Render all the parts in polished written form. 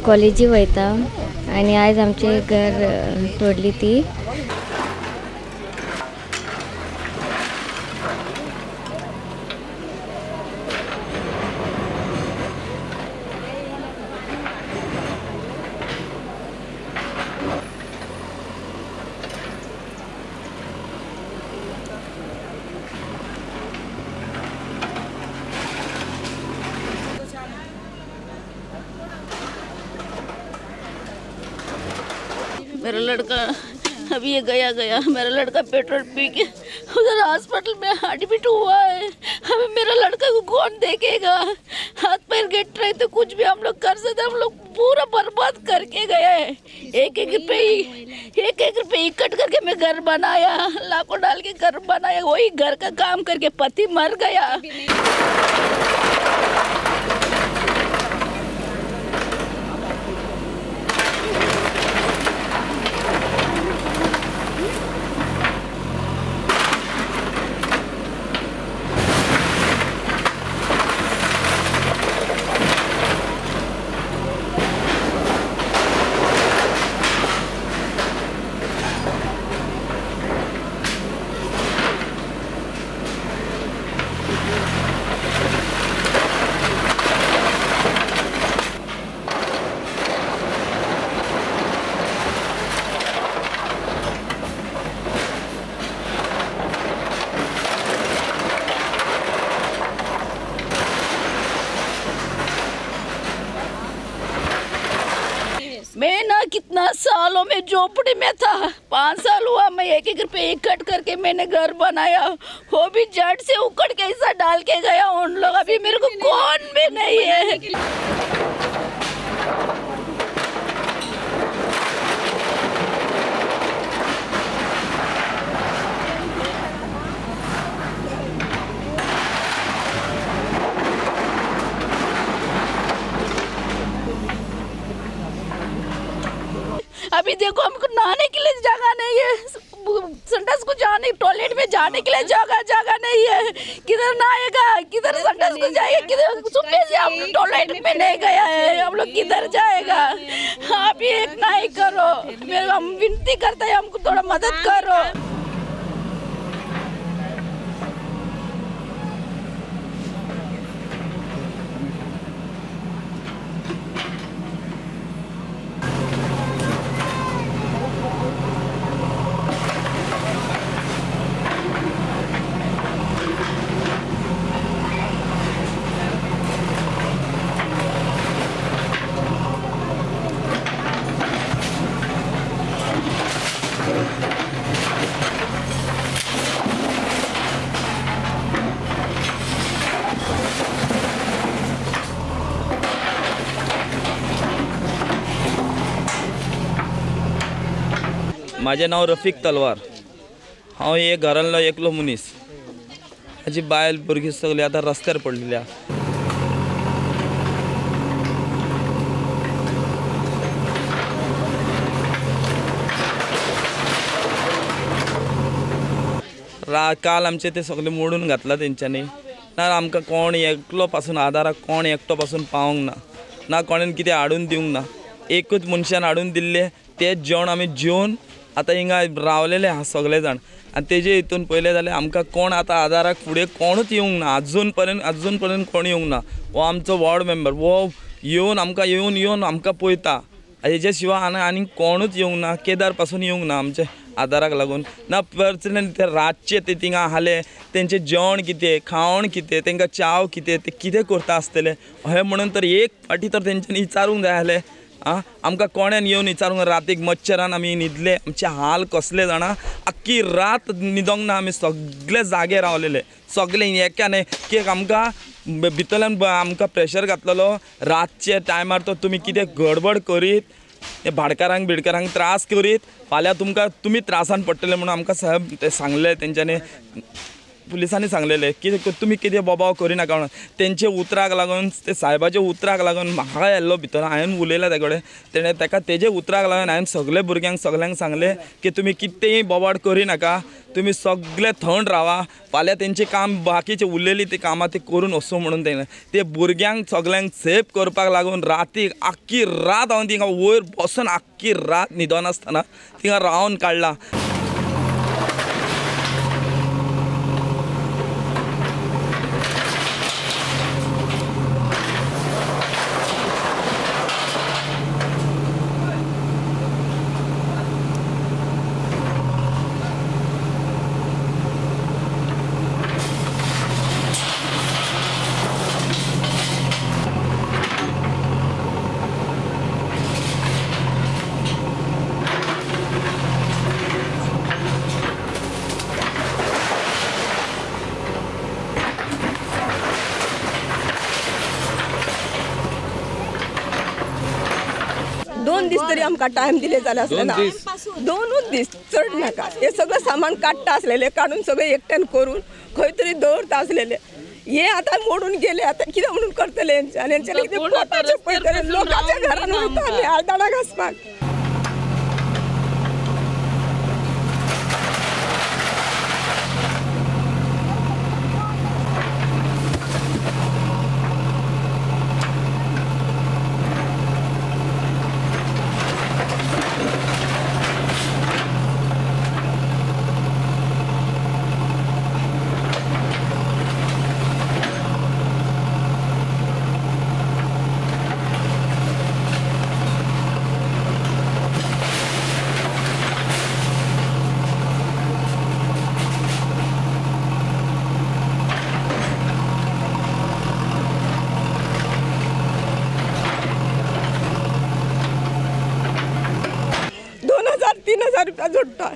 कॉलेजी वयता आणि आज आमचे घर तोडली ती. मेरा लड़का अभी ये गया मेरा लड़का पेट्रोल पी के उधर हॉस्पिटल में एडमिट हुआ है. अभी मेरा लड़का को कौन देखेगा? हाथ पैर गिट रहे तो कुछ भी हम लोग कर सकते. हम लोग पूरा बर्बाद करके गए हैं. एक एक रुपये इकट्ठ करके मैं घर बनाया, लाखों डाल के घर बनाया. वही घर का काम करके पति मर गया. मैं ना कितना सालों में झोपड़ी में था. 5 साल हुआ मैं एक रुपये इकट्ठ करके मैंने घर बनाया. वो भी जट से उकड़ के ऐसा डाल के गया उन लोग. अभी मेरे को कौन भी नहीं है. अभी देखो हमको नहाने के लिए जगह नहीं है. संडास को जाने, टॉयलेट में जाने के लिए जगह नहीं है. किधर नहाएगा, किधर संडास को जाएगा, किधर? सुबह से हम टॉयलेट में नहीं गया है. हम लोग किधर जाएगा? आप एक नहीं करो. हम विनती करते हैं, हमको थोड़ा मदद करो. माझे नाव रफीक तलवार. हांव हे घरांतलो एकलो मनीस. हाजी बायल भुरगीं सगळी आतां रस्त्यार पडलेल्या. काल आमचे ते सगळे मोडून घातला तेंच्यांनी. ना आमकां कोण एकलो पासून आदाराक कोण एकटो पासून पावोंक ना कोणेन कितें हाडून दिवंक ना. एकूच मनशान हाडून दिल्ले तेच जेवण आमी जेवन आतां हिंगा रावलेले आहा सगळे जाण. आनी तेजे हितून पयलें जाल्यार आमकां कोण आतां आदाराक फुडें कोणूच येवंक ना. आजून पर्यंत कोण येवंक ना. हो आमचो वॉर्ड मेंबर वो येवन आमकां येवन आमकां पळयता. हेजे शिवाय आनी कोणूच येवंक ना. केदार पासून येवंक ना आमचे आदाराक लागून. ना पर्सनली ते रातचे ते थिंगा आसले तेंचें जेवण कितें, खावण कितें, तेंकां चाव कितें, ते कितें करता आसतले अशें म्हणून तर एक फावटी तर तेंच्यांनी विचारूंक जाय आसलें. आमकां कोणेन येवन विचारूंक. रातीक मच्छरान आमी न्हिदले. आमचे हाल कसले जाणा. आख्खी रात न्हिदोंक ना. आमी सगळे जागे रावलेले सगळे एकाने की आमकां भितरल्यान आमकां प्रेशर घातलेलो रातचे टायमार तो तुमी कितें गडबड करीत हे भाडकारांक बिडकारांक त्रास करीत फाल्यां तुमी त्रासान पडटले म्हणून आमकां साहेब ते सांगले तेंच्यांनी पुलिसांनी सांगलेले की तुमी कितें बोबाव करिनाका म्हणून तेंचे उतराक लागून ते साहेबाच्या उतराक लागून म्हाका येल्लो भितर हांवें उलयला ते कडेन तेणें ताका तेजे उतराक लागून हांवें सगळ्यांक सांगलें की तुमी कितेंय बोबाड करिनाका तुमी सगळे थंड रावा फाल्यां तेंचें काम बाकीचे उरलेली ती कामां ती करून वचूं म्हणून तेणें ते भुरग्यांक सगळ्यांक सेफ करपाक लागून रातीक आख्खी रात हांव थिंगा वयर बसून आख्खी रात न्हिदनासतना थिंगा रावन काडला. दोन दीस तरी आमकां टायम दिले जाल्यार आसलेना 2 दीस चड नाका हे सगळं सामान काडटा आसलेले काडून सगळे एकट्यान करून खंय तरी दवरता आसलेले हे आतां मोडून गेले आतां कितें म्हणून करतले आनी कितें पोटाचें पळयतले लोकांच्या घरान वयता आमी आयदनां घासपाक. ₹3,000 जोडटा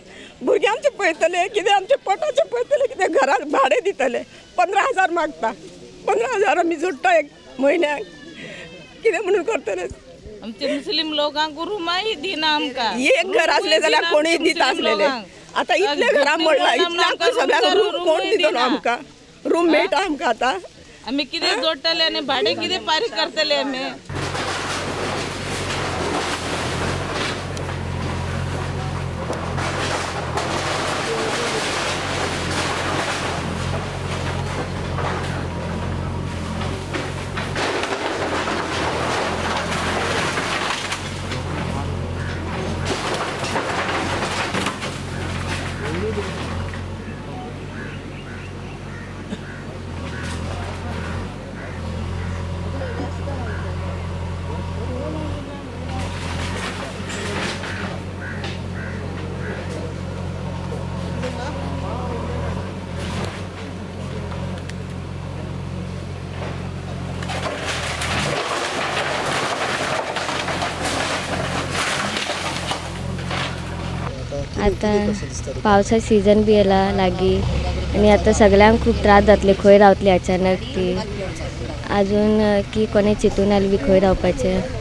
भुरग्यांचे पळयतले कितें आमचे पोटाचे पळयतले कितें घरान भाडें दितले 15,000 मागता 15,000 आमी जोडटा एक म्हयन्याक कितें म्हणून करतले. आमचे मुस्लिम लोकांक रूमय दिना आमकां एक घर असले जाल्यार कोणीय दिता आसलेले आतां इतले घरा मोडला इतल्यांक सगळ्यांक रूम कोण दितलो आमकां रूम मेळटा आमकां आतां आमी कितें जोडटले आनी भाडें कितें फारीक करतले आमी. आता पावसाचा सीझन बी येला लागी आणि आता सगळ्यांक खूप त्रास जातले खंय रावतली अचानक ती अजून की कोणी चिंतून आली बी खंय रावपाचें.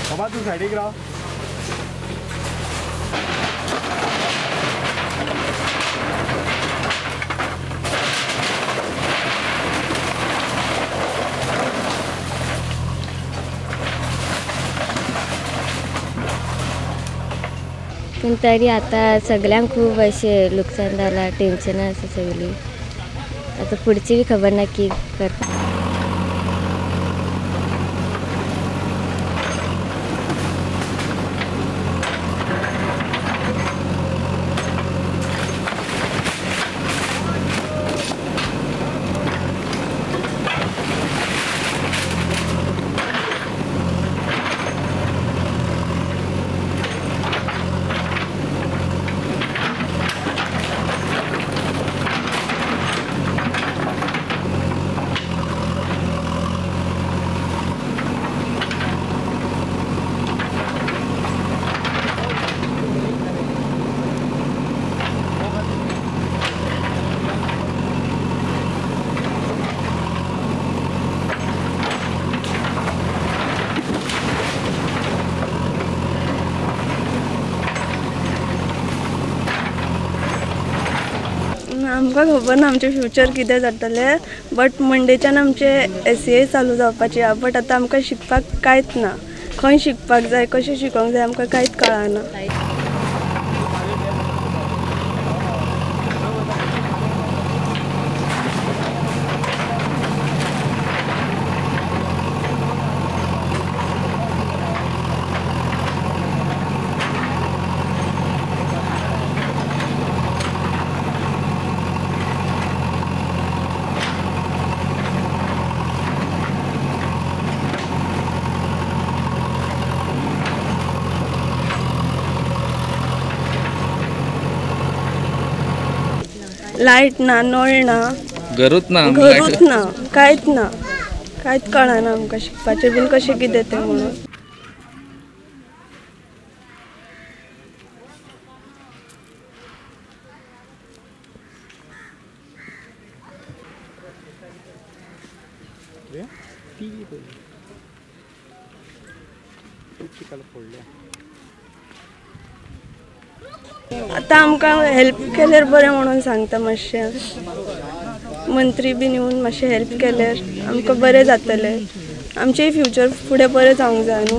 बाबा तू साइडीक राव. पण तरी आता सगळ्यांक खूप असे नुकसान झाला टेन्शन असं सगळी आता पुढची बी खबर ना की करता. आमकां खबर ना आमचें फ्युचर कितें जातलें, बट मंडेच्यान आमचे SCA चालू जावपाची आहा. बट आतां आमकां शिकपाक कांयच ना. खंय शिकपाक जाय, कशें शिकोंक जाय आमकां कांयच कळना. लायट ना, नळ ना, घरूच ना घरूच ना, कांयच कळना आमकां शिकपाचें बीन कशें कितें तें म्हणून. आतां आमकां हेल्प केल्यार बरें म्हणून सांगता. मातशें मंत्री बीन येवन मातशें हेल्प केल्यार आमकां बरें जातलें. आमचेंय फ्युचर फुडें बरें जावंक जाय न्हू.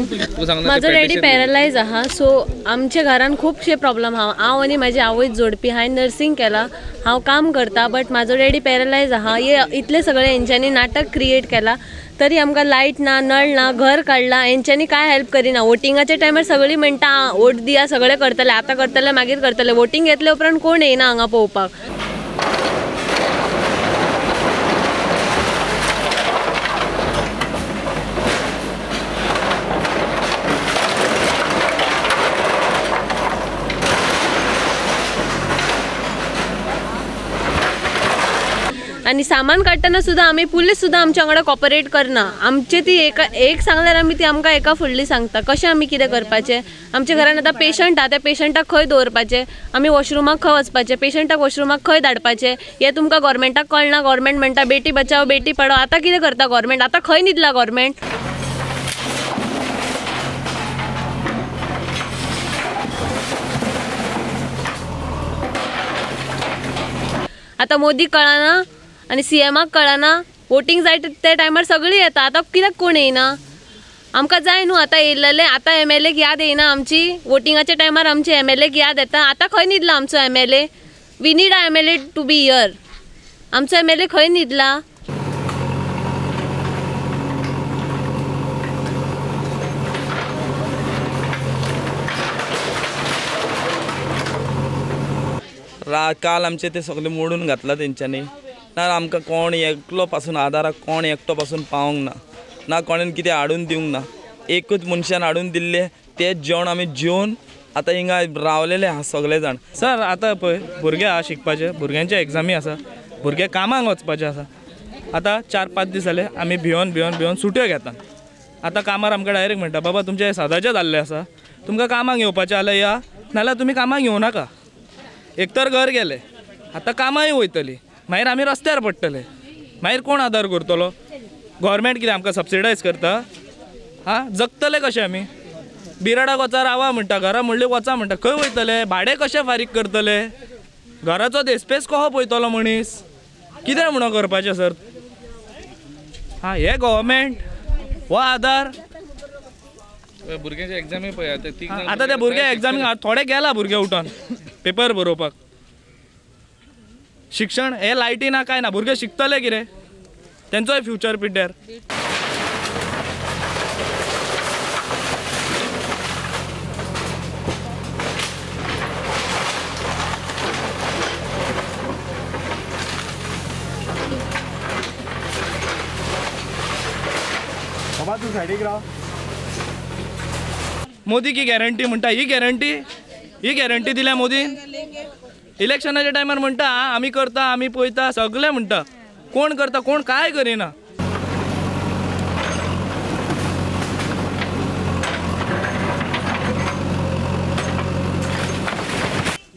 म्हाजो डॅडी पॅरलायज आहा, सो आमच्या घरान खुबशे प्रॉब्लम आहा. हांव आनी म्हाजी आवय जोडपी, हांवें नर्सींग केलां, हांव काम करता, बट म्हाजो डॅडी पॅरलायज आहा. हे इतले सगळे हेंच्यांनी नाटक क्रिएट केला, तरी आमकां लायट ना, नळ ना, घर काडला, हेंच्यांनी काय हेल्प करिना. वोटिंगाच्या टायमार सगळीं म्हणटा वोट दिया, सगळें करतले, आतां करतले, मागीर करतले. वोटींग घेतले उपरांत कोण येना हांगा पळोवपाक. आणि सामान काडटना सुद्दां आमी पुलीस सुद्दां आमच्या वांगडा कॉपरेट करना. आमचे ती एक सांगल्यार आमी ती आमकां एका फुडली सांगता. कशें आमी कितें करपाचें. आमच्या घरान आतां पेशंट आहा, त्या पेशंटाक खंय दवरपाचें, आमी वॉशरुमाक खंय वचपाचें, पेशंटाक वॉशरुमाक खंय धाडपाचें, हें तुमकां गोवोरमेंटाक कळना. गोवोरमेंट म्हणटा बेटी बचाव बेटी पढाओ. आतां कितें करता गोवोरमेंट, आतां खंय न्हिदला गोवोरमेंट. आतां मोदीक कळना आनी CMाक कळना. वोटींग जाय त्या टायमार सगळीं येता, आतां कित्याक कोण येयना. आमकां जाय न्हू आतां येयल्लें. आतां MLAक याद येयना आमची. वोटिंगाच्या टायमार आमची MLAक याद येता. आतां खंय न्हिदला आमचो MLA. We need a MLA to be here. आमचो MLA खंय न्हिदला. काल आमचे ते सगळे मोडून घातला तेंच्यांनी. ना आमकां कोण एकलो पासून आदाराक कोण एकटो पासून पावोंक ना. ना कोणेन कितें हाडून दिवंक ना. एकूच मनशान हाडून दिल्ले तेच जेवण आमी जेवन आतां हिंगा रावलेले आहा सगळे जाण. सर आतां पळय भुरगे आहा शिकपाचे, भुरग्यांचे एग्जामी आसा, भुरगे कामाक वचपाचे आसा. आतां 4-5 दीस जाले आमी भिवन सुट्यो घेता. आतां कामार आमकां डायरेक्ट म्हणटा बाबा तुमचे सदाचे जाल्ले आसा, तुमकां कामाक येवपाचें जाल्यार या, नाल्यार तुमी कामाक येवं नाका. एक तर घर गेले, आतां कामांय वयतली, मागीर आमी रस्त्यार पडटले. मागीर कोण आदार करतलो. गव्हर्मेंट कितें आमकां सबसिडायज करता. जगतले कशें आमी. बिराडाक वचा रावा म्हणटा, घरा म्हणली वचा म्हणटा, खंय वयतले. भाडें कशें फारीक करतले. घराचो देस्पेस कसो पळयतलो मनीस. कितें म्हणून करपाचें सर. हे गव्हर्मेंट हो आदार. भुरग्यांची एग्जामी पळय आतां ते भुरगे एग्जामी थोडे गेला भुरगे उठोन पेपर बरोवपाक. शिक्षण हे लायटी ना काय ना. भुरगे शिकतले कितें. तेंचोय फ्युचर पिड्ड्यार. तू सायडीक राव. मोदी की गॅरंटी म्हणटा. ही गॅरंटी दिल्या मोदीन. इलेक्शनाच्या टायमार म्हणटा आमी करता, आमी पळयता, सगळें म्हणटा. कोण करता, कोण काय करिना.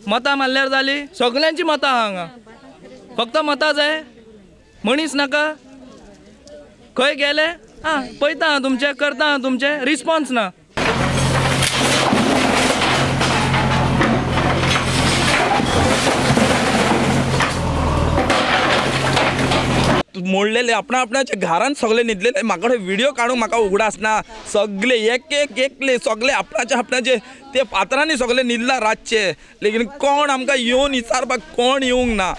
मतां मारल्यार जाली. सगळ्यांची मतां आहा हांगा. फक्त मतां जाय, मनीस नाका. खंय गेले पळयता तुमचे, करता तुमचे, रिस्पॉन्स ना. मोडलेले आपणाचे घरान सगळे न्हिदलेले म्हाका व्हिडिओ काडूंक म्हाका उगडास ना सगळे एकले सगळे आपणाचे ते फातरांनी सगळे न्हिदला रातचे लेकीन कोण आमकां येवन विचारपाक कोण येवंक ना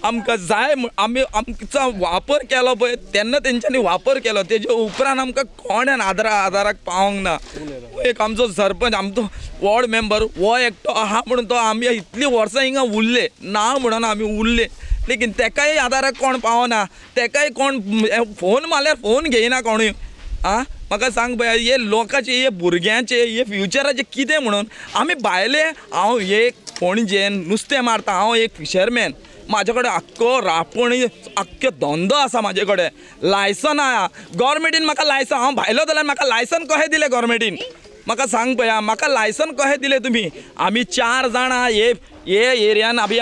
आमकां जाय आमचो वापर केलो पळय तेन्ना तेंच्यांनी वापर केलो तेजे उपरांत आमकां कोण्यान आदाराक पावोंक ना एक आमचो सरपंच आमचो वॉर्ड मेंबर हो एकटो आहा म्हणून तो आमी इतलीं वर्सां हिंगा उरले ना म्हणून आमी उरले लेकीन तेकाय आदाराक कोण पावना तेकाय कोण फोन मारल्यार फोन घेयना कोणूय म्हाका सांग पळय हे लोकांचे हे भुरग्यांचे हे फ्युचराचे कितें म्हणून आमी भायले हांव एक पणजेन नुस्तें मारता हांव एक फिशरमॅन म्हाजे कडेन आख्खो रापणी आख्खे धंदो आसा म्हाजे कडेन लायसन आहा गव्हर्मेंटीन म्हाका लायसन हांव भायलो जाल्यार म्हाका लायसन कशें दिलें गव्हर्मेंटीन म्हाका सांग पळय म्हाका लायसन कशें दिलें तुमी आमी 4 जाणां हे एरियान आमी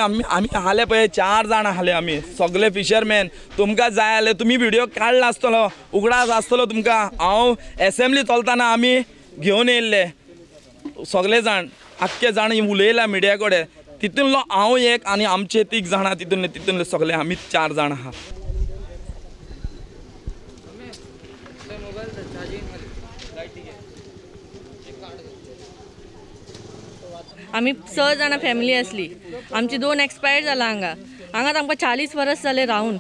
आले पळय 4 जाणां आले आमी सगळे फिशरमॅन तुमकां जाय जाल्यार तुमी व्हिडिओ काडला आसतलो उगडास आसतलो तुमकां हांव एसेंब्ली चलतना आमी घेवन येयल्ले सगळे जाण आख्खे जाण उलयला मिडिया कडेन तितूनलो हांव एक आनी आमचे 3 जाणां तितूनले सगळे आमी 4 जाण आहा आमी 6 जाणां फॅमिली आसली आमची 2 एक्सपायर जाला हांगा आमकां 40 वर्स जाले रावन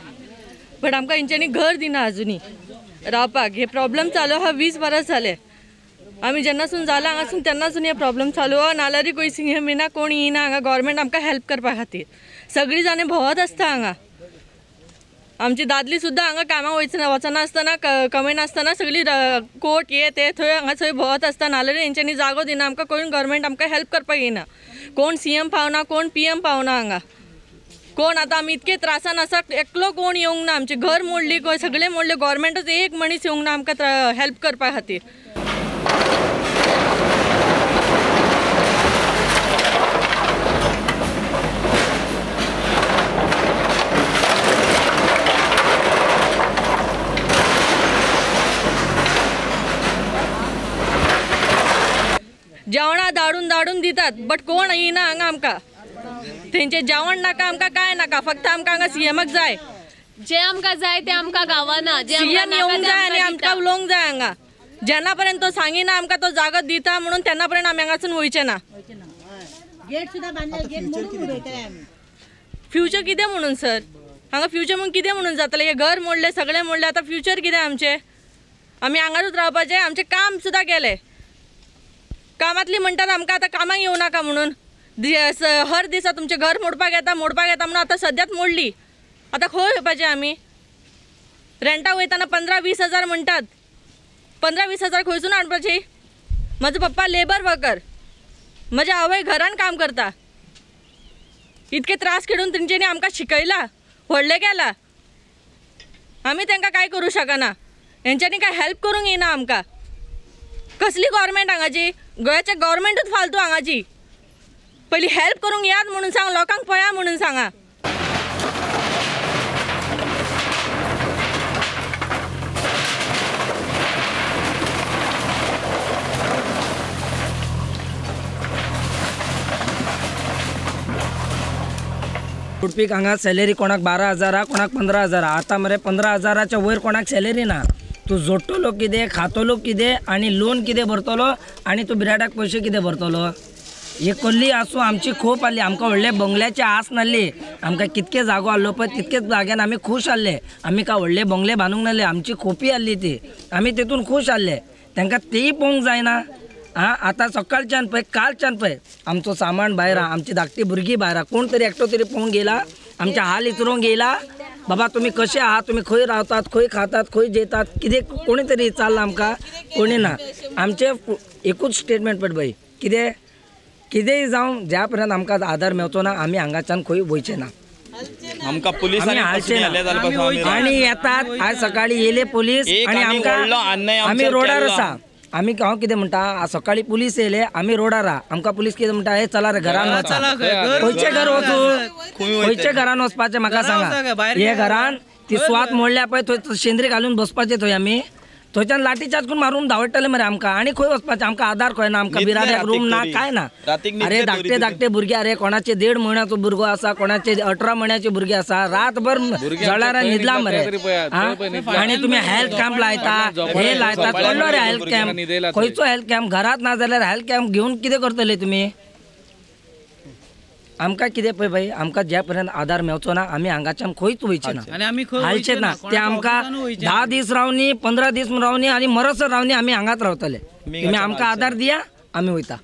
बट आमकां हेंच्यांनी घर दिना अजुनी रावपाक हे प्रॉब्लेम चालू आहा 20 वर्स जाले आमी जेन्नासून जाला हांगासून तेन्नासून हे प्रॉब्लेम चालू आहा नाल्यार कोई सीएम येना कोण येना हांगा गव्हर्मेंट आमकां हेल्प करपा खातीर सगळीं जाणां भोंवत आसता हांगा आमची दादली सुद्दां हांगा कामाक वचना आसतना कमी नासतना सगळीं कोर्ट हे ते थंय हांगा थंय भोंवत आसता नाल्यार हेंच्यांनी जागो दिना आमकां कोण गव्हर्मेंट आमकां हेल्प करपाक येना कोण सीएम पावना कोण पीएम पावना हांगा कोण आतां आमी इतके त्रासान आसा एकलो कोण येवंक ना आमचें घर मोडली सगळें मोडलें गव्हर्मेंटच एक मनीस येवंक ना आमकां हेल्प करपा खातीर जेवणा धाडून दितात बट कोण येना हांगा आमकां तेंचे जेवण नाका आमकां काय नाका फक्त आमकां हांगा सीएमक जाय जे आमकां जाय ते आमकां गावना जे सीएम येवंक जाय आनी आमकां उलोवंक जाय हांगा जेन्ना पर्यंत तो सांगिना आमकां तो जागो दिता म्हणून तेन्ना पर्यंत आमी हांगासून वयचे ना फ्युचर कितें म्हणून सर हांगा फ्युचर म्हणून कितें म्हणून जातलें हे घर मोडलें सगळें मोडलें आतां फ्युचर कितें आमचें आमी हांगारूच रावपाचें आमचें काम सुद्दां केलें कामांतली म्हणटात आमकां आतां कामाक येवं नाका म्हणून हर दिसा तुमचें घर मोडपाक येता म्हणून आतां सद्याक मोडली आतां खंय येवपाचें आमी रेंटाक वयताना 15-20 हजार म्हणटात 15-20 हजार खंयसून हाडपाची म्हजो पप्पा लेबर वर्कर म्हज्या आवय घरान काम करता इतके त्रास खेळून तेंच्यांनी आमकां शिकयला व्हडलें केला आमी तांकां कांय करूं शकना हेंच्यांनी कांय हेल्प करूंक येना आमकां कसली गव्हर्मेंट हांगाची गोंयचे गव्हर्मेंटूच फालतू हांगाची पयलीं हेल्प करूंक यात म्हणून सांग लोकांक पळया म्हणून सांगा जोडपीक हांगा सॅलरी कोणाक 12,000 कोणाक 15,000 आता मरे 15,000च्या वयर कोणाक सॅलरी ना तू जोडटलो कितें खातलो कितें आनी लोन कितें भरतलो आनी तू बिराडाक पयशे कितें भरतलो हे कसली आसूं आमची खूब आसली आमकां व्हडले बंगल्याची आस नासली आमकां कितके जागो आसलो पळय तितकेच जाग्यान आमी खूश आसले आमी काय व्हडले बंगले बांदूंक नासले आमची खोपी आसली ती आमी तेतून खूश आसले तांकां तेय पळोवंक जायना आतां सकाळच्यान पळय कालच्यान पळय आमचो सामान भायर आहा आमची धाकटी भुरगीं भायर आहा कोण तरी एकटो तरी पळोवंक गेला आमचे हाल इचरोवंक येयला बाबा तुमी कशे आहात तुमी खंय रावतात खंय खातात खंय जेतात कितें कोणी तरी विचारला आमकां कोणी ना आमचे एकूच स्टेटमेंट पळय बाई कितेंय जावं ज्या पर्यंत आमकां आदार मेळचो ना आमी हांगाच्यान खंय वयचे ना आमकां पुलिसांनी आनी येतात आज सकाळी येयले पुलीस आनी आमकां आमी रोडार आसा आमी हांव कितें म्हणटा सकाळी पुलीस येयले आमी रोडार आहा आमकां पुलीस कितें म्हणटा हे चला रे घरान वचा खंयचे घर वचूं खंयचे घरान वचपाचें म्हाका सांगा हे घरान ती स्वात मोडल्या पळय थंय शेंद्री घालून बसपाचें थंय आमी थंयच्यान लाठी चार्ज करून मारून धांवडटले मरे आमकां आनी खंय वचपाचें आमकां आधार खंय ना आमकां बिराड्याक रूम ना काय ना अरे धाकटे भुरगे अरे कोणाचे 1.5 म्हयन्याचो भुरगो आसा कोणाचे 18 म्हयन्याचे भुरगे आसा रातभर जळार न्हिदला मरे आनी तुमी हेल्थ कॅम्प लायता हे लायतात कसलो रे हेल्थ कॅम्प खंयचो हेल्थ कॅम्प घरात ना जाल्यार हेल्थ कॅम्प घेवन कितें करतले तुमी आमकां कितें पळय भाई आमकां जे पर्यंत आधार मेळचो ना आमी हांगाच्यान खंयच वयचे ना हालचे ना ते आमकां 10 दीस रावनी 15 दीस रावनी आनी मरसर रावनी आमी हांगाच रावतले तुमी आमकां आधार दिया आमी वयता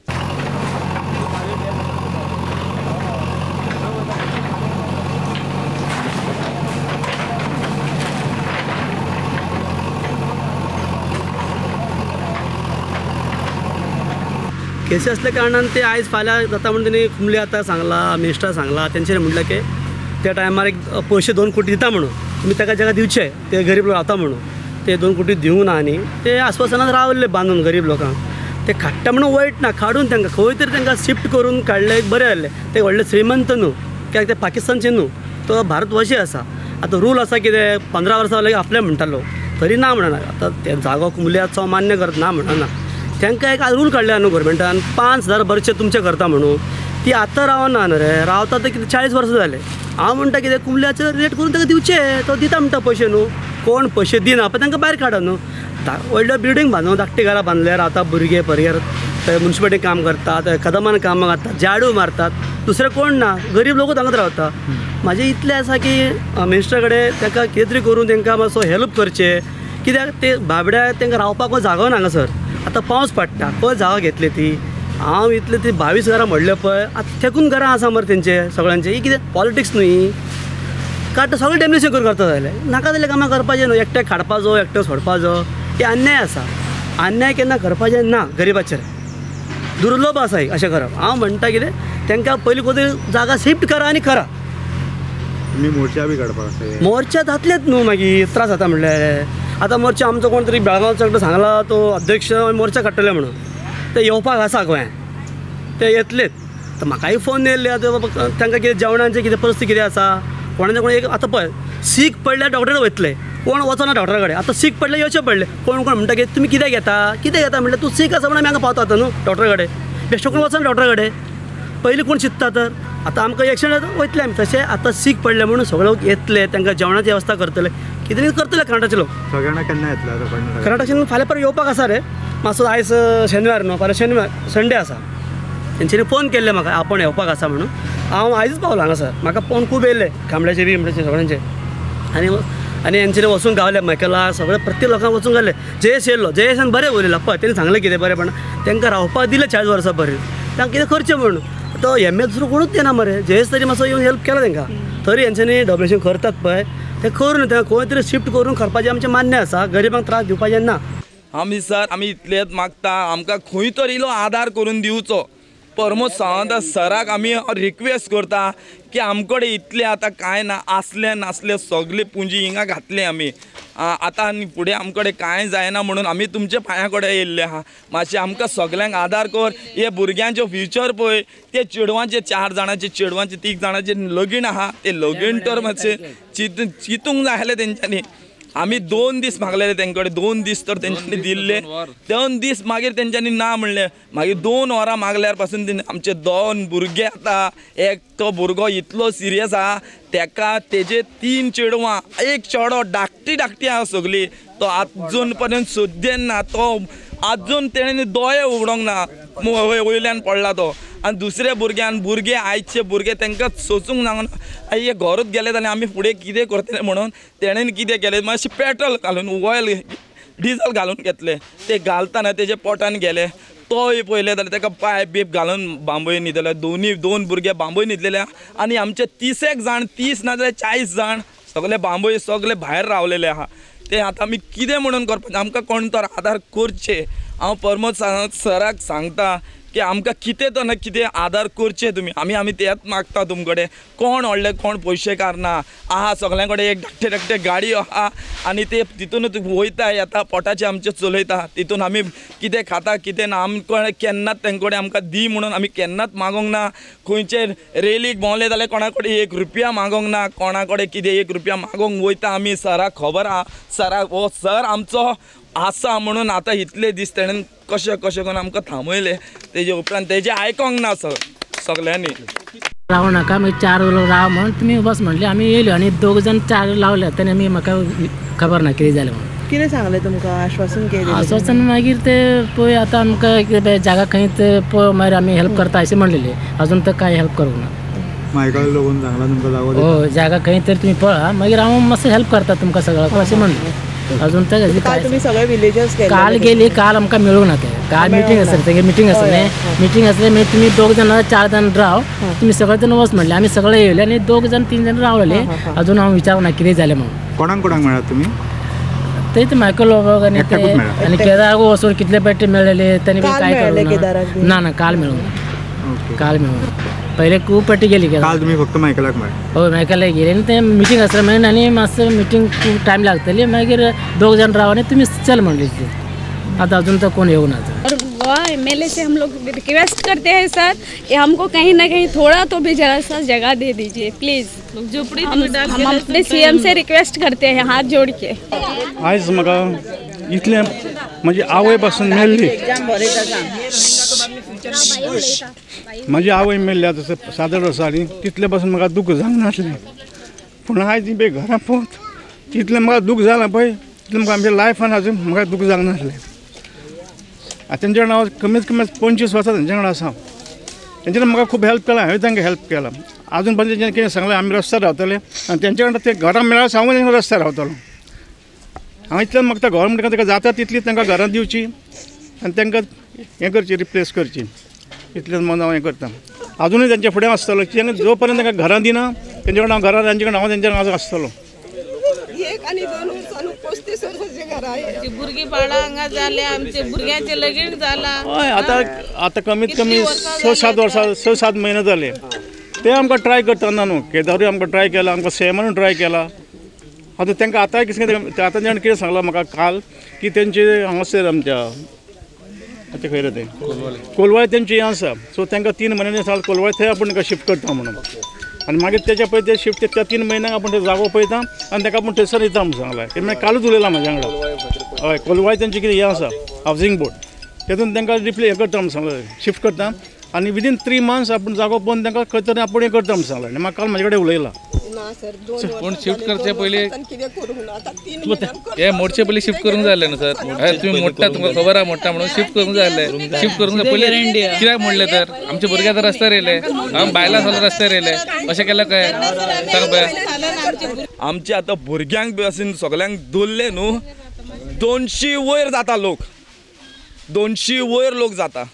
केसी असल्या कारणान ते आयज फाल्यां जाता म्हणून तेणी कुंबले आतां सांगला मिनिस्टर सांगला तेंच्यांनी म्हटलें की त्या टायमार एक पयशे 2 कोटी दिता म्हणून तुमी ताका जागा दिवचे ते गरीब लोक रावता म्हणून ते 2 कोटी दिवंक ना आनी ते आस्वासनात रावल्ले बांदून गरीब लोकांक ते काडटा म्हणून वायट ना काडून तांकां खंय तरी तांकां शिफ्ट करून काडलें एक बरें जालें ते व्हडले श्रीमंत न्हू कित्याक ते पाकिस्तानचे न्हू तो भारतवर्षी आसा आतां रूल आसा कितें 15 वर्सां जाल्यार आपले म्हणटालो तरी ना म्हणना आतां ते जागो कुंबल्याचो मान्य करता ना म्हणना तांकां एक रूल काडल्या न्हू गव्हर्मेंटान 5,000 वर्ष तुमचे करता म्हणून ती आतां रावना न्हू रे रावता ते कितें 40 वर्सां जाले हांव म्हणटा कितें कुंबल्याचो रेट करून ताका दिवचे तो दिता म्हणटा पयशे न्हू कोण पयशे दिना पळय तांकां भायर काडा न्हू व्हडल्यो बिल्डींग बांदूं धाकटी घरां बांदल्यार रावता भुरगे थंय म्युन्सिपालिटी काम करतात कदमान कामां घालतात झाडू मारतात दुसरें कोण ना गरीब लोकूच हांगाच रावता म्हाजें इतलें आसा की मिनिस्टरा कडेन ताका कितें तरी करून तांकां मातसो हेल्प करचें कित्याक ते बाबड्या तांकां रावपाक जागो ना हांगासर आतां पावस पडटा खंय जागो घेतली ती हांव इतले ती 22 घरां म्हणले पळय आतां तेकून घरां आसा मरे तेंचे सगळ्यांचे ही कितें पॉलिटिक्स न्हू ही काडटा सगळें डॅमेज करून करता जाल्यार नाका जाल्यार कामां करपाचें न्हू एकटे काडपाचो एकटो सोडपाचो हे अन्याय आसा अन्याय केन्ना करपाचें ना गरीबाचेर दुर्लभ आसा अशें करप हांव म्हणटा कितें तांकां पयलीं खंय जागा शिफ्ट करा आनी करा तुमी मोर्चा बी काडपाक मोर्चा जातलेच न्हू मागीर त्रास जाता म्हणल्यार आतां मोर्चा आमचो कोण तरी बेळगांवचो एकटो सांगला तो अध्यक्ष मोर्चा काडटले म्हणून ते येवपाक आसा गोंयांत ते येतलेच तर म्हाकाय फोन येयल्ले आतां तांकां कितें जेवणाचें कितें परिस्थिती कितें आसा कोणाचें कोण एक आतां पळय सीक पडल्यार डॉक्टरा वयतले कोण वचना डॉक्टरा कडेन आतां सीक पडल्यार येवचें पडलें कोण म्हणटा की तुमी कितें घेता म्हणल्यार तूं सीक आसा म्हणून आमी हांगा पावता आतां न्हू डॉक्टरा कडेन बेश्टो कोण वचना डॉक्टरा कडेन पयलीं कोण चिंतता तर आतां आमकां एक्सिडेंट वयतले आमी तशें आतां सीक पडले म्हणून सगळे लोक येतले तांकां जेवणाची वेवस्था करतले कितें करतले कर्नाटकाचे लोक सगळ्यांना केन्ना येतले कर्नाटकाच्यान फाल्यां परत येवपाक आसा रे मातसो आयज शेनवार न्हू फाल्यां शेनवार संडे आसा तेंच्यांनी फोन केल्ले म्हाका आपण येवपाक आसा म्हणून हांव आयजच पावलो हांगासर म्हाका फोन खूब येयले कांबळ्याचे बिमड्याचे सगळ्यांचे आनी हेंच्यांनी वचूंक गावले मायकला सगळे प्रत्येक लोकांक वचूंक गेले जयेश येयलो जयेशान बरें उलयला पळय तेणी सांगलें कितें बरें पण तांकां रावपाक दिलें 40 वर्सां बरें तांकां कितें करचें म्हणून तो एम एल दुसरो कोणूच दिना मरे जयेश तरी मातसो येवन हेल्प केला तांकां तरी हेंच्यांनी डॉक्युमेंटेशन करतात पळय ते करून तांकां खंय तरी शिफ्ट करून करपाचें आमचें मान्य आसा गरिबांक त्रास दिवपाचें ना आमी सर आमी इतलेंच मागता आमकां खंय तरी इल्लो आदार करून दिवचो प्रमोद सावंत सराक आमी रिक्वेस्ट करता की आमकडे इतले आतां कांय ना आसले नासले सगळे पुंजी हिंगा घातले आमी आतां आनी फुडें आमकडे कांय जायना म्हणून आमी तुमच्या पांया कडेन येयल्ले आहा मातशें आमकां सगल्यांक आदार कर हे भुरग्यांचो फ्युचर पळय ते चेडवांचे 4 जाणांचे चेडवांचे 3 जाणांचे लगीण आहा ते लगीण तर मातशें चिंतूंक जाय आसलें तेंच्यांनी आमी 2 दीस मागलेले तेंकडे 2 दीस तर तेंच्यांनी दिल्ले 2 दीस मागीर तेंच्यांनी ना म्हणलें मागीर 2 वरां मागल्यार पासून आमचे 2 भुरगे आतां एक तो भुरगो इतलो सिरियस आहा तेका तेजे 3 चेडवां एक चेडो धाकटी आहा सगळी तो आजून पर्यंत सोद्येन ना तो आजून तेणें दोळे उगडोंक ना वयल्यान पडला तो आनी दुसरे भुरगे आयचे भुरगे तांकां सोंसूंक ना हे घरूच गेले जाल्यार आमी फुडें कितें करतले म्हणून तेणेन कितें केलें मातशें पेट्रोल घालून ऑयल डिझल घालून घेतले ते घालतना तेजे पोटान गेले तोय पळयले जाल्यार ताका पायप बीप घालून बांबय न्हिदले 2 भुरगे बांबय न्हिदलेले आनी आमचे 30 जाण 30 नाजाल्यार 40 जाण सगळे बांबय सगळे भायर रावलेले आहा ते आतां आमी कितें म्हणून करपाचें आमकां कोण तर आदार करचे हांव प्रमोद सराक सांगता की आमकां कितें तो ना कितें आदार करचे तुमी आमी तेच मागता तुमचे कडेन कोण व्हडले कोण पयशेकार ना आहा सगळ्यां कडेन एक धाकटे गाडी आहा आनी ते तितूनच वयता येता पोटाचे आमचे चलयता तितून आमी कितें खाता कितें ना आमकां केन्नाच तेंचे कडेन आमकां दी म्हणून आमी केन्नाच मागोंक ना खंयचे रेलीक भोंवले जाल्यार कोणा कडेन 1 रुपया मागोंक ना कोणा कडेन कितें 1 रुपया मागोंक वयता आमी सराक खबर आहा सराक हो सर आमचो आसा म्हणून आतां इतले दीस तेणेन कशें करून आमकां थांबयले तेजे उपरांत तेजें आयकोंक ना सगळ्यांनी रावू नाका मागीर 4 लोक राव म्हणून तुमी बस म्हणले आमी येयल्यो आनी 2 जण 4 लावले तेन्ना आमी म्हाका खबर ना कितें जालें म्हणून कितें सांगलें तुमकां आश्वासन कितें आश्वासन मागीर ते पळय आतां आमकां कितें जागा खंय ते पळय मागीर आमी हेल्प करता अशें म्हणलेले अजून तर कांय हेल्प करूंक ना मायकल लागून सांगला तुमकां जागो हो जागा खंय तरी तुमी पळा मागीर हांव मातसो हेल्प करता तुमकां सगळ्याक अशें म्हणलें अजून तर काल तुम्ही सगळे विलेजर्स काल गेली काल आमकां मेळूंक ना ते काल मिटींग आसली तेगे मिटींग आसलें मागीर तुमी 2 जण 4 जण राव तुमी सगळे जण वच म्हणले आमी सगळे येयले आनी 2 जण 3 जण रावलेले अजून हांव विचारूंक ना कितें जालें म्हणून कोणाक मेळ्ळात तुमी ते मायकल लोक आनी केदार वचून कितले पेटे मेळलेले तेणी काय ना काल मेळूंक काल पहिले खूब पेटी गेली काल तुमी फक्त मायकलाक मेळ्ळे हय मायकलाक गेली आनी ते मिटींग आसलें मागीर आनी मातसो मिटींग खूब टायम लागतली मागीर 2 जण राव आनी तुमी चल म्हणले आतां अजून तर कोण येऊं ना वह MLA से हम लोग रिक्वेस्ट करते हैं सर कि हमको कहीं ना कहीं थोड़ा तो भी जरा सा जगह दे दीजिए प्लीज़ झोपड़ी हम अपने CM से रिक्वेस्ट करते हैं हाथ जोड़ के आयज म्हाका इतलें म्हणजे आवय पासून मेल्ली म्हजी आवय मेल्ली आतां 7 वर्सां आनी तितले पासून म्हाका दूख जावंक नासलें पूण आयज बे घरा पोवत तितलें म्हाका दूख जालां पळय तितलें म्हाका आमच्या लायफान अजून म्हाका दूख जावंक नासलें तेंच्या कडेन हांव कमीत कमी 25 वर्सां तेंच्या कडेन आसा तेंच्यानी म्हाका खूब हेल्प केला हांवें तांकां हेल्प केला अजून पर्यंत तेंच्यानी कितें सांगलें आमी रस्त्यार रावतले आनी तेंच्या कडेन ते घरां मेळ्ळ्यार सांगून तेंकां रस्त्यार रावतलो हांव इतलें मागता गव्हर्मेंटान ताका जाता तितली तांकां घरां दिवची आनी तांकां हें करची रिप्लेस करची इतलें मन हांव हें करता अजुनूय तेंच्या फुडें आसतलो कित्याक जो पर्यंत तांकां घरां दिना तेंच्या कडेन हांव घरां तेंच्या कडेन हांव तेंच्या कडेन आसतलो 1 आणि 2 वर्सांनी 35 वर्सांची घरां आमची भुरगीं बाळां हांगा जाले आमचे भुरग्यांचें लगीण जालां हय आतां कमीत कमी 6-7 वर्सां 6-7 म्हयने जाले ते आमकां ट्राय करतना न्हू केदारूय आमकां ट्राय केला आमकां सेमानूय ट्राय केला आतां तांकां आतांय कितें आतां तेणें कितें सांगलां म्हाका काल की तेंचे हांगासर आमच्या ते खंय रे तें कोलवाळे तेंची हें आसा सो तांकां 3 म्हयन्यांनी सांगलां कोलवाळे थंय आपूण ताका शिफ्ट करता म्हणून आनी मागीर तेच्या पळय ते शिफ्ट त्या 3 म्हयन्याक आपूण थंय जागो पळयता आनी ताका आपूण थंयसर येता म्हणून सांगलां ते मागीर कालूच उलयलां म्हाज्या वांगडा हय कोलवाळे तेंची कितें हें आसा हावजींग बोर्ड तेतून तांकां रिप्ले हें करता म्हणून सांगलां शिफ्ट करता आनी विदीन 3 मंथ्स आपूण जागो पळोवन तांकां खंय तरी आपूण हें करता म्हणून सांगलां आनी म्हाका काल म्हाजे कडेन उलयलां कोण शिफ्ट करचे पयलीं हे मोडचे पयलीं शिफ्ट करूंक जाय आसलें न्हू सर तुमी मोडटा तुमकां खबर आहा मोडटा म्हणून शिफ्ट करूंक जाय आसलें शिफ्ट करूंक जाय पयलीं कित्याक म्हणलें तर आमचे भुरगे आतां रस्त्यार येयले हांव बायलां सगळे रस्त्यार येयले अशें केलें काय सांग पळय आमचे आतां भुरग्यांक बी अशें सगल्यांक दवरले न्हू 200 वयर जाता लोक 200 वयर लोक जाता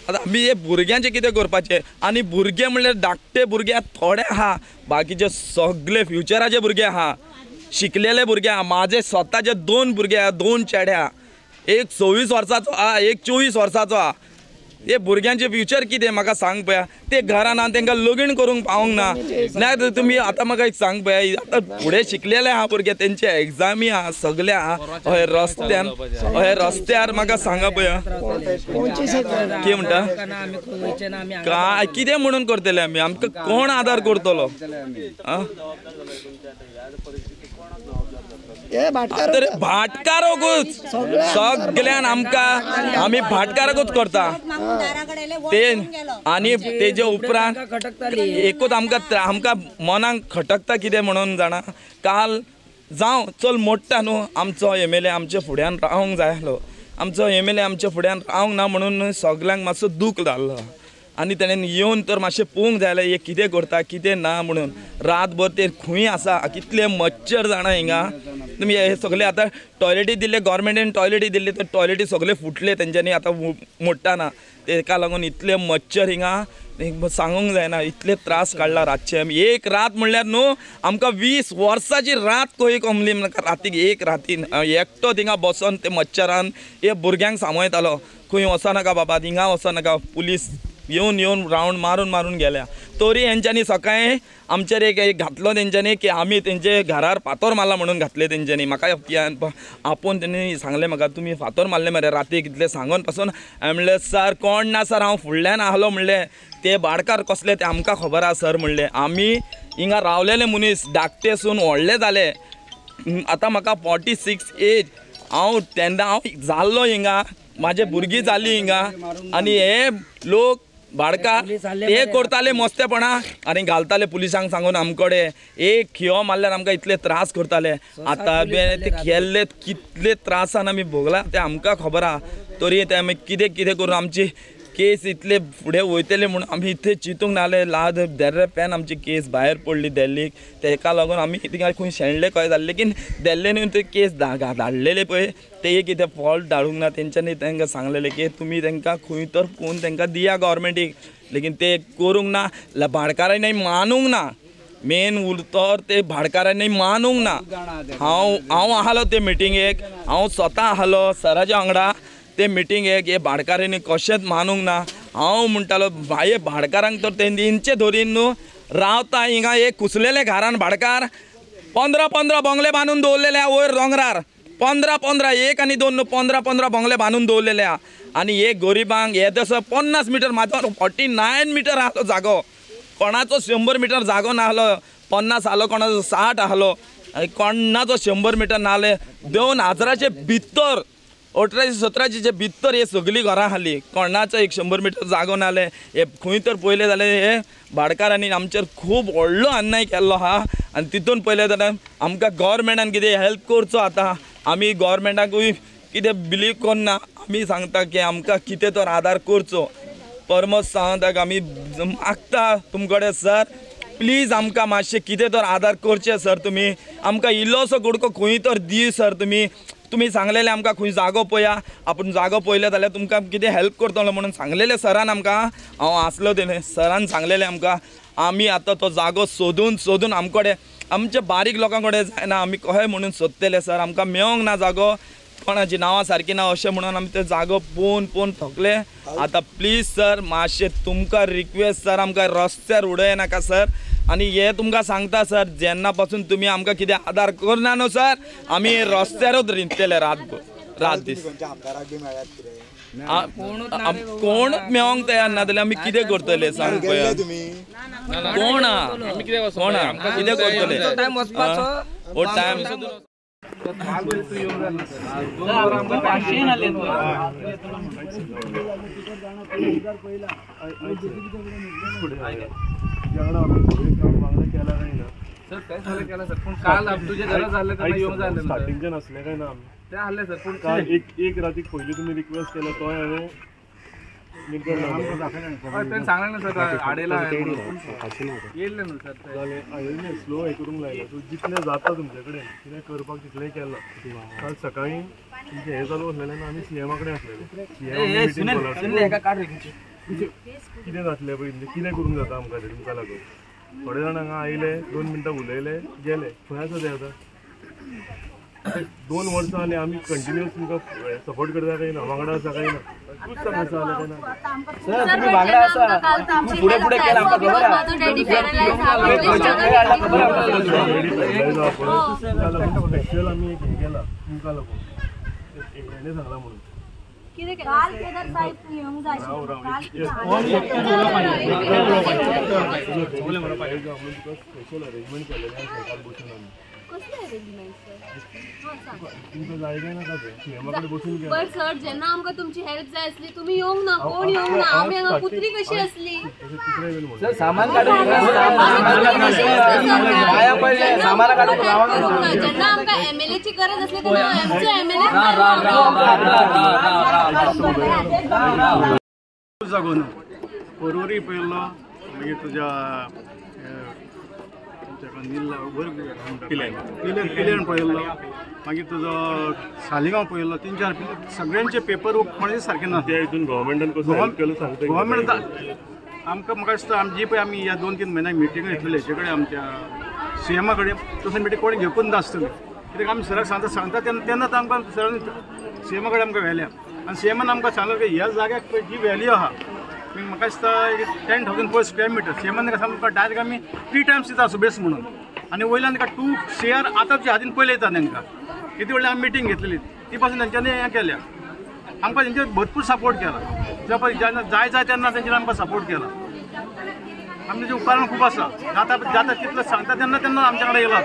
आतां आमी हे भुरग्यांचें कितें करपाचें आनी भुरगे म्हणल्यार धाकटे भुरगे थोडे आहा बाकीचे सगळे फ्युचराचे भुरगे आहा शिकलेले भुरगे आहा म्हाजे स्वताचे 2 भुरगे आहा 2 चेडे आहा एक 26 वर्साचो आहा एक 24 वर्साचो आहा हे भुरग्यांचे फ्युचर कितें म्हाका सांग पळया ते घरान आहा तांकां लगीण करूंक पावोंक ना नाजाल्यार तुमी आतां म्हाका एक सांग पळया आतां फुडें शिकलेले आहा भुरगे तेंचे एग्जामी आहा सगळे आहा हय रस्त्यार म्हाका सांगा पळया कितें म्हणटा काय कितें म्हणून करतले आमी आमकां कोण आदार करतलो भाटकाराकूच सगळ्यान आमकां आमी भाटकाराकूच करता ते आनी तेजे उपरांत एकूच आमकां मनाक खटकता कितें म्हणून जाणा काल जावं चल मोडटा न्हू आमचो MLA आमच्या फुड्यान रावंक जाय आसलो आमचो MLA आमच्या फुड्यान रावंक ना म्हणून सगळ्यांक मातसो दूख जाल्लो आनी तेणेन येवन तर मातशें पळोवंक जाय जाल्यार हे कितें करता कितें ना म्हणून रातभर ते खंय आसा कितले मच्छर जाणा हिंगा तुमी हे सगळे आतां टॉयलेटी दिल्ले गव्हर्मेंटान टॉयलेटी दिल्ले तर टॉयलेटी सगळे फुटले तेंच्यांनी आतां मोडटाना तेका लागून इतले मच्छर हिंगा सांगूंक जायना, इतले त्रास काडला रातचे. एक रात म्हणल्यार न्हू आमकां 20 वर्साची रात खंय कमली रातीक एक रातीन एकटो थिंगा बसून ते मच्छरान हे भुरग्यांक सांभळतालो. खंय वचनाका बाबा, थिंगा वचनाका. पुलीस येवन रावंड मारून गेल्या. तरी हेंच्यांनी सकाळी आमचेर एक घातलो तेंच्यांनी की आमी तेंचे घरार फातोर मारला म्हणून घातले तेंच्यांनी. म्हाका आपूण तेणी सांगलें म्हाका तुमी फातोर मारले मरे रातीक इतले सांगून पासून. हांवें म्हणलें सर कोण ना सर, हांव फुडल्यान आहलो म्हणलें. ते भाडकार कसले ते आमकां खबर आहा सर म्हणलें. आमी हिंगा रावलेले मनीस धाकटेसून व्हडले जाले. आतां म्हाका 46 एज. हांव जाल्लो हिंगा, म्हाजे भुरगीं जाल्लीं हिंगा आनी हे लोक भाडकार ते करताले मस्तेपणा आनी घालताले पुलिसांक सांगून आमकडे. एक खियो मारल्यार आमकां इतले त्रास करताले. आतां ते खेळ्ळे कितले त्रासान आमी भोगला ते आमकां खबर आहा. तरी ते आमी कितें करून आमची केस इतले फुडें वयतले म्हणून आमी इतले चिंतूंक नासले. लाद देर्रेप्यान आमची केस भायर पडली दिल्लीक. तेका लागून आमी थिंगा खंय शेणले कळ्ळे जालें. लेकीन दिल्ले न्हू ते केस धाडलेले पळय ते कितें फॉल्ट धाडूंक ना. तेंच्यांनी तांकां सांगलेलें की तुमी तांकां खंय तर पोवन तांकां दिया गव्हर्मेंटीक. लेकीन ते करूंक ना. भाडकारांनी मानूंक ना. मेन उरतर ते भाडकारांनी मानूंक ना. हांव आहलो ते मिटिंगेक, हांव स्वता आहलो सराच्या वांगडा ते मिटिंगेक. हे भाडकारांनी कशेंच मानूंक ना. हांव म्हणटालो हे भाडकारांक तर तेंचे धरीन न्हू रावता हिंगा एक कुसलेले घरान भाडकार 15 बंगले बांदून दवरलेले वयर दोंगरार. 15 एक आनी दोन न्हू 15 बंगले बांदून दवरलेले आहा. आनी हे गरिबांक हे तसो 50 मिटर म्हाजो 49 मिटर आहलो जागो. कोणाचो 100 मिटर जागो नाहलो. 50 आहलो, कोणाचो 60 आहलो, कोणाचो 100 मिटर नाहले. 2000चे भितर 18-17 जे भितर हे सगळीं घरां आसली. कोणाचो एक 100 मिटर जागो नासले. हे खंय तर पयले जाल्यार हे भाडकारांनी आमचेर खूब व्हडलो अन्याय केल्लो आहा. आनी तितून पयले जाल्यार आमकां गव्हर्मेंटान कितें हेल्प करचो. आतां आमी गव्हर्मेंटाकूय कितें बिलीव करना. आमी सांगता की आमकां कितें तर आदार करचो. परमत सांगता आमी मागता तुमकडे सर प्लीज आमकां मातशें कितें तर आदार करचे सर. तुमी आमकां इल्लोसो कुडको खंय तर दी सर. तुमी सांगलेलें आमकां खंय जागो पळया. आपूण जागो पळयले जाल्यार तुमकां कितें हेल्प करतलो म्हणून सांगलेलें सरान आमकां. हांव आसलो तेणे सरान सांगलेलें आमकां. आमी आतां तो जागो सोदून आमकडे आमच्या बारीक लोकां कडेन जायना. आमी कशें म्हणून सोदतले सर. आमकां मेळोंक ना जागो. कोणाची नांवां सारकी ना अशें म्हणून आमी ते जागो पोवन थकले. आतां प्लीज सर मातशें तुमकां रिक्वेस्ट सर आमकां रस्त्यार उडय नाका सर. आनी हे तुमकां सांगता सर जेन्ना पासून तुमी आमकां कितें आदार करना न्हू सर आमी रास्त्यारूच न्हिदतले रात दीस. कोण मेळोंक तयार ना जाल्यार आमी कितें करतले सांग पळया. कोण कितें करतले हो टायम सर काय झालं केलं सर पण काल तुझे घरा झालं का येऊन झालं स्टार्टिंगचे नसले काय ना ते हल्ले सर पण काल एक रातीक पयली तुम्ही रिक्वेस्ट केला तो हांवें सांगलं ना सर आडेला येईल ना सर हांवें स्लो हे करूंक लायला सो जितलें जाता तुमचे कडेन कितें करपाक तितलेंय केलां. काल सकाळीं तुमचें हें चालू आसलेलें ना आमी सीएमा कडेन आसलेले. कितें जातलें पळय कितें करूंक जाता आमकां तें तुमकां लागून. थोडे जाण हांगा आयले 2 मिनटां उलयले गेले. खंय आसा ते आतां 2 वर्सां आनी आमी कंटिन्यूअस तुमकां सपोर्ट करता काय ना वांगडा आसा काय ना तूच सांग आसा जाल्यार काय ना. सर तुम्ही वांगडा आसा फुडें केला आमकां खबर आहा. स्पेशल आमी एक हें केला तुमकां लागून हेणे सांगला म्हणून. काल केदार साहेब येऊंक जाय स्पेशल अरेंजमेंट केलेले आसा काल बसून आमी. कसले अरेंजमेंट तुमकां जाय काय नाका तें सीएमा कडेन बसून घे. बट सर जेन्ना आमकां तुमची हेल्प जाय आसली तुमी येवंक ना. कोण येवंक ना. आमी हांगा कुत्री कशी असली सर सामान काडून पाया पडले सामान काडून जेन्ना आमकां एमएलए ची गरज असली तेन्ना आमचे एमएलए जागो न्हू. परवरी पयलो मागीर तुज्या पिलेन पळयल्लो, मागीर तुजो सालिगांव पळयल्लो, 3-4 सगळ्यांचे पेपर कोणाचे सारके ना. त्या हितून गव्हर्मेंटान कसो हेल्प केलो सांगता. गव्हर्मेंट आमकां म्हाका दिसता जी पळय आमी ह्या 2-3 म्हयन्याक मिटींग घेतलेली हेचे कडेन आमच्या CM कडेन तसो मिटींग कोणी घेवूंक नासतली. कित्याक आमी सराक सांगता तेन्ना आमकां सरान CM कडेन आमकां व्हेल्या आनी CMन आमकां सांगलें की ह्या जाग्याक जी व्हॅल्यू आहा म्हाका दिसता 10,000 पर स्क्वेअर मिटर. CMन सांगता डायरेक्ट आमी 3 टायम्स दिता सुबेस म्हणून आनी वयल्यान ताका 2 CR आतांच्या हातीन पयले येता तांकां. कितें व्हडलें आमी मिटींग घेतलेली ती पासून तेंच्यांनी हें केल्या. आमकां तेंचे भरपूर सपोर्ट केला. जेन्ना जाय तेन्ना तेंच्यांनी आमकां सपोर्ट केला. आमी तेजें उपकरण खूब आसा. जाता तितलें सांगता तेन्ना आमच्या कडेन येयला.